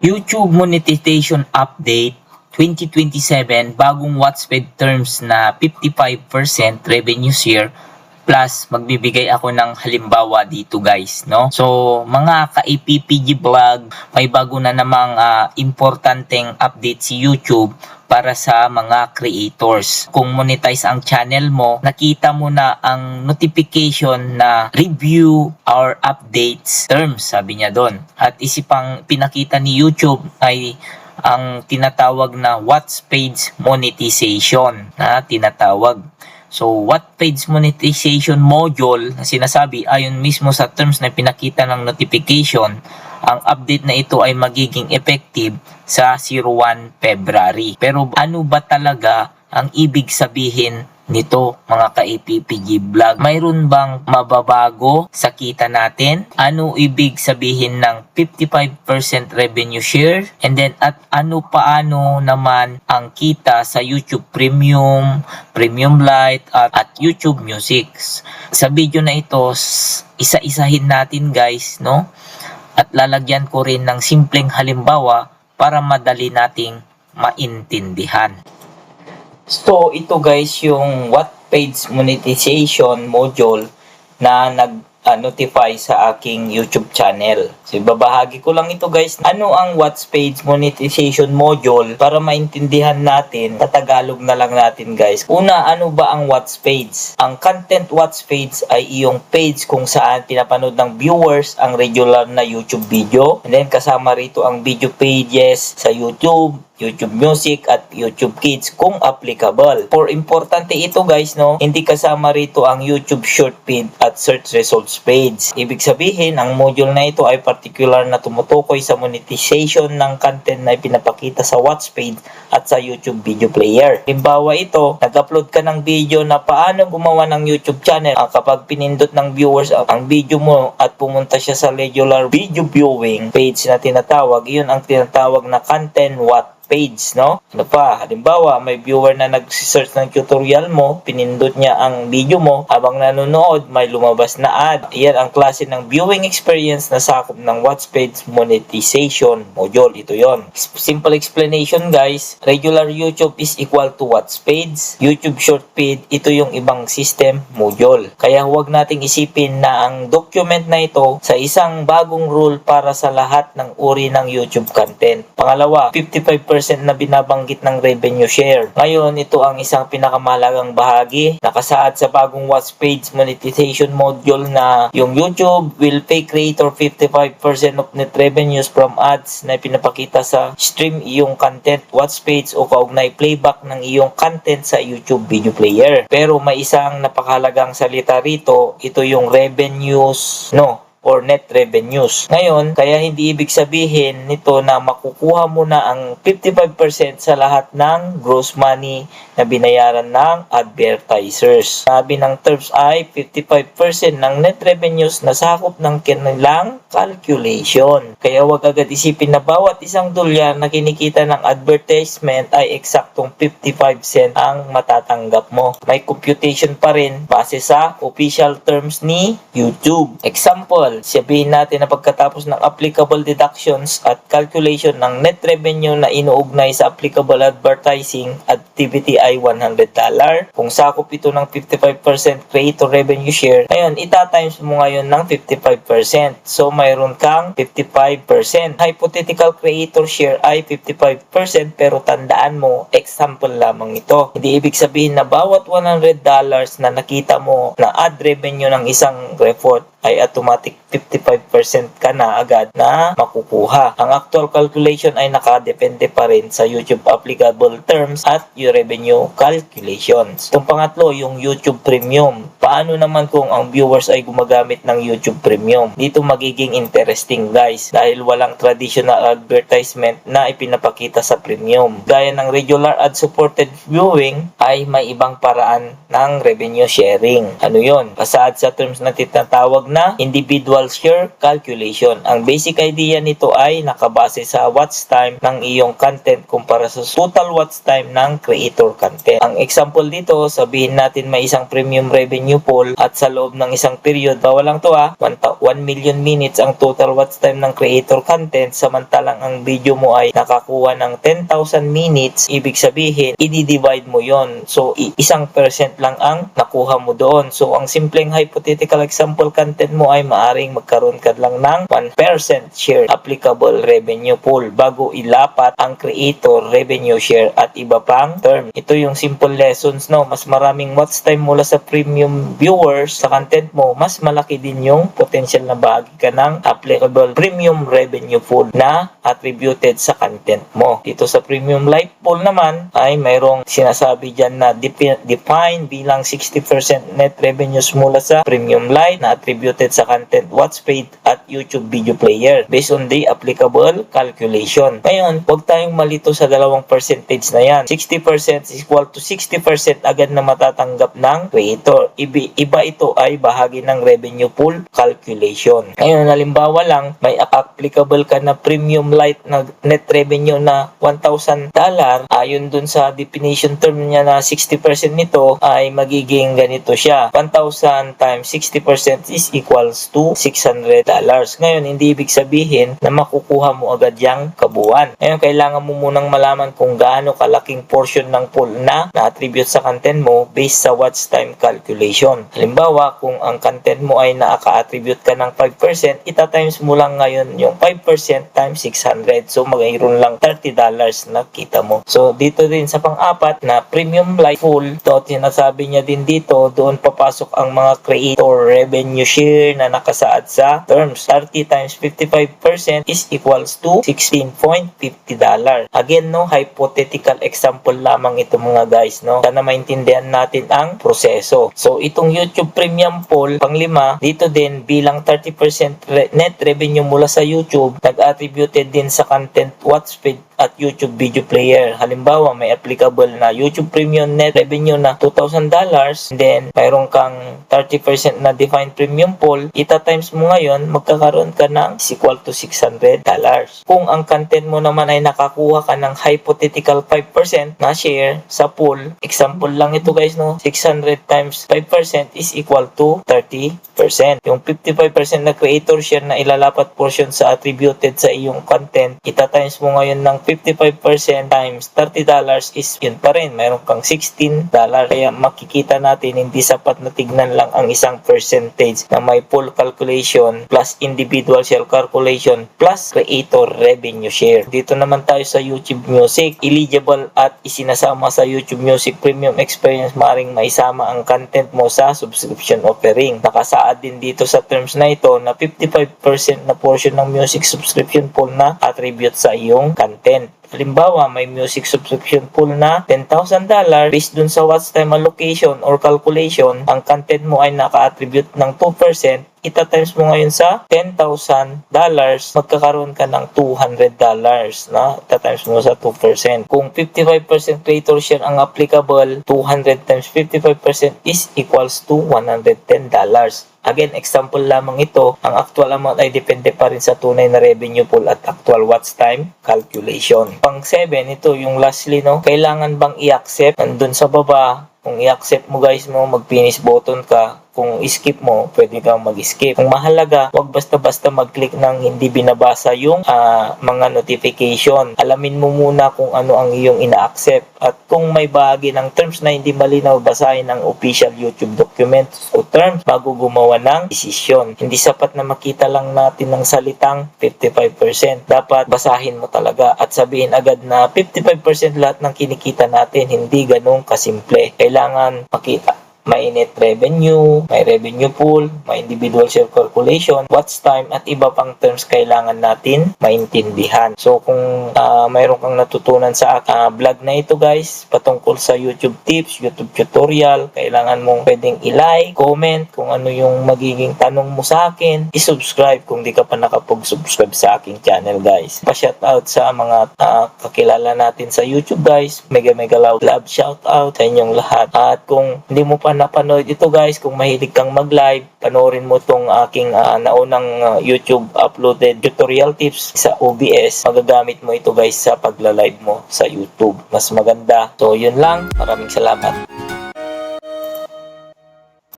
YouTube monetization update 2027, bagong Wattpad terms na 55% revenue share plus magbibigay ako ng halimbawa dito guys, no? So mga ka-APPG vlog, may bago na namang importanteng update si YouTube para sa mga creators. Kung monetize ang channel mo, nakita mo na ang notification na review or updates terms, sabi niya doon. At isipang pinakita ni YouTube ay ang tinatawag na Wattpad monetization na tinatawag. So, Wattpad monetization module na sinasabi ayon mismo sa terms na pinakita ng notification, ang update na ito ay magiging effective sa 01 February. Pero ano ba talaga ang ibig sabihin nito mga ka-APPG vlog? Mayroon bang mababago sa kita natin? Ano ibig sabihin ng 55% revenue share? And then at paano naman ang kita sa YouTube Premium, Premium Lite at YouTube Music? Sa video na ito, isa-isahin natin guys, no? At lalagyan ko rin ng simpleng halimbawa para madali nating maintindihan. So, ito guys yung Wattpad monetization module na nag-notify sa aking YouTube channel. So, ibabahagi ko lang ito guys. Ano ang Wattpad monetization module para maintindihan natin? Tatagalog na lang natin guys. Una, ano ba ang Wattpad? Ang content Wattpad ay iyong page kung saan pinapanood ng viewers ang regular na YouTube video. And then kasama rito ang video pages sa YouTube, YouTube Music at YouTube Kids kung applicable. For importante ito guys, no, hindi kasama rito ang YouTube Short Feed at Search Results page. Ibig sabihin, ang module na ito ay particular na tumutukoy sa monetization ng content na ipinapakita sa Wattpad at sa YouTube Video Player. Halimbawa ito, nag-upload ka ng video na paano gumawa ng YouTube channel. Kapag pinindot ng viewers ang video mo at pumunta siya sa regular video viewing page na tinatawag, iyon ang tinatawag na content Wattpad page, no? Ano pa? Halimbawa, may viewer na nag-search ng tutorial mo, pinindot niya ang video mo, habang nanonood, may lumabas na ad. Iyan ang klase ng viewing experience na sakop ng Wattpad monetization module. Ito yon. Simple explanation guys, regular YouTube is equal to Wattpad. YouTube Short Feed, ito yung ibang system module. Kaya huwag nating isipin na ang document na ito sa isang bagong rule para sa lahat ng uri ng YouTube content. Pangalawa, 55% na binabanggit ng revenue share. Ngayon, ito ang isang pinakamahalagang bahagi. Nakasaad sa bagong Wattpad monetization module na yung YouTube will pay creator 55% of net revenues from ads na pinapakita sa stream iyong content, Wattpad o kaugnay playback ng iyong content sa YouTube Video Player. Pero may isang napakahalagang salita rito, ito yung revenues, no? Or net revenues. Ngayon, kaya hindi ibig sabihin nito na makukuha mo na ang 55% sa lahat ng gross money na binayaran ng advertisers. Sabi ng terms ay 55% ng net revenues na sakop ng kanilang calculation. Kaya wag agad isipin na bawat isang dolyar na kinikita ng advertisement ay eksaktong 55 cent ang matatanggap mo. May computation pa rin base sa official terms ni YouTube. Example, sabihin natin na pagkatapos ng applicable deductions at calculation ng net revenue na inuugnay sa applicable advertising activity ay $100. Kung sakop ito ng 55% creator revenue share, ngayon itatimes mo ngayon ng 55%. So mayroon kang 55%. Hypothetical creator share ay 55% pero tandaan mo, example lamang ito. Hindi ibig sabihin na bawat $100 na nakita mo na ad revenue ng isang report ay automatic 55% ka na agad na makukuha. Ang actual calculation ay nakadepende pa rin sa YouTube applicable terms at yung revenue calculations. Itong pangatlo, yung YouTube Premium. Paano naman kung ang viewers ay gumagamit ng YouTube Premium? Dito magiging interesting guys dahil walang traditional advertisement na ipinapakita sa Premium. Gaya ng regular ad-supported viewing ay may ibang paraan ng revenue sharing. Ano yon? Kasaad sa terms na tinatawag na individual share calculation. Ang basic idea nito ay nakabase sa watch time ng iyong content kumpara sa total watch time ng creator content. Ang example dito, sabihin natin may isang premium revenue pool at sa loob ng isang period, bawal lang to 1 million minutes ang total watch time ng creator content, samantalang ang video mo ay nakakuha ng 10,000 minutes, ibig sabihin, i-divide mo yon. So, 1% lang ang nakuha mo doon. So, ang simpleng hypothetical example content mo ay maaring magkaroon ka lang ng 1% share applicable revenue pool bago ilapat ang creator revenue share at iba pang term. Ito yung simple lessons, no? Mas maraming watch time mula sa premium viewers sa content mo, mas malaki din yung potential na bahagi ka ng applicable premium revenue pool na attributed sa content mo. Dito sa premium light pool naman ay mayroong sinasabi dyan na define bilang 60% net revenues mula sa premium light na attributed sa content watch paid at YouTube video player based on the applicable calculation. Ngayon, huwag tayong malito sa dalawang percentage na yan. 60% is equal to 60% agad na matatanggap ng creator. Iba ito ay bahagi ng revenue pool calculation. Ngayon, halimbawa lang, may applicable ka na premium light na net revenue na $1,000. Ayon dun sa definition term niya na 60% nito ay magiging ganito siya. 1,000 times 60% is equals to $600. Ngayon, hindi ibig sabihin na makukuha mo agad yung kabuuan. Ngayon, kailangan mo munang malaman kung gaano kalaking portion ng pool na na-attribute sa content mo based sa watch time calculation. Halimbawa, kung ang content mo ay nakaka-attribute ka ng 5%, ita-times mo lang ngayon yung 5% times 600. So, mayroon lang $30 na kita mo. So, dito din sa pang-apat na premium light pool, sinasabi niya din dito, doon papasok ang mga creator revenue share na nakasaad sa terms. 30 times 55% is equals to $16.50. Again, no, hypothetical example lamang ito mga guys, no. Sana maintindihan natin ang proseso. So, itong YouTube Premium Pool, pang-5, dito din bilang 30% net revenue mula sa YouTube, nag-attributed din sa content watch paid at YouTube video player. Halimbawa, may applicable na YouTube Premium net revenue na $2,000, then mayroon kang 30% na defined premium pool, ita-times mo ngayon, magkakaroon ka ng is equal to $600. Kung ang content mo naman ay nakakuha ka ng hypothetical 5% na share sa pool, example lang ito guys, no, 600 times 5% is equal to 30%. Yung 55% na creator share na ilalapat portion sa attributed sa iyong content, ita-times mo ngayon ng 55% times $30 is yun pa rin, mayroon kang $16. Kaya makikita natin hindi sapat na tignan lang ang isang percentage na may pool calculation plus individual share calculation plus creator revenue share. Dito naman tayo sa YouTube Music. Eligible at isinasama sa YouTube Music Premium Experience, maring maisama ang content mo sa subscription offering. Nakasaad din dito sa terms na ito na 55% na portion ng music subscription pool na attribute sa iyong content. Halimbawa, may music subscription pool na $10,000 based dun sa watch time allocation or calculation, ang content mo ay naka-attribute ng 2%, ita-times mo ngayon sa $10,000, magkakaroon ka ng $200 na ita-times mo sa 2%. Kung 55% creator share ang applicable, 200 times 55% is equals to $110. Again, example lamang ito. Ang actual amount ay depende pa rin sa tunay na revenue pool at actual watch time calculation. Pang 7, ito yung lastly, no, kailangan bang i-accept? Nandun sa baba, kung i-accept mo guys mo, mag-finish button ka. Kung skip mo, pwede kang mag-skip. Kung mahalaga, wag basta-basta mag-click ng hindi binabasa yung mga notification. Alamin mo muna kung ano ang iyong ina-accept. At kung may bahagi ng terms na hindi malinaw, basahin ang official YouTube documents o terms bago gumawa ng desisyon. Hindi sapat na makita lang natin ng salitang 55%. Dapat basahin mo talaga at sabihin agad na 55% lahat ng kinikita natin. Hindi ganun kasimple. Kailangan makita. May net revenue, may revenue pool, may individual share calculation, watch time, at iba pang terms kailangan natin maintindihan. So, kung mayroon kang natutunan sa vlog na ito guys, patungkol sa YouTube tips, YouTube tutorial, kailangan mong pwedeng i-like, comment kung ano yung magiging tanong mo sa akin, i-subscribe kung di ka pa nakapag-subscribe sa aking channel guys. Pa-shoutout sa mga kakilala natin sa YouTube guys, mega love shoutout sa inyong lahat. At kung hindi mo pa pa napanood ito guys, kung mahilig kang mag-live, panoorin mo tong aking naunang YouTube uploaded tutorial tips sa OBS. Magagamit mo ito guys sa pagla-live mo sa YouTube. Mas maganda. So yun lang. Maraming salamat.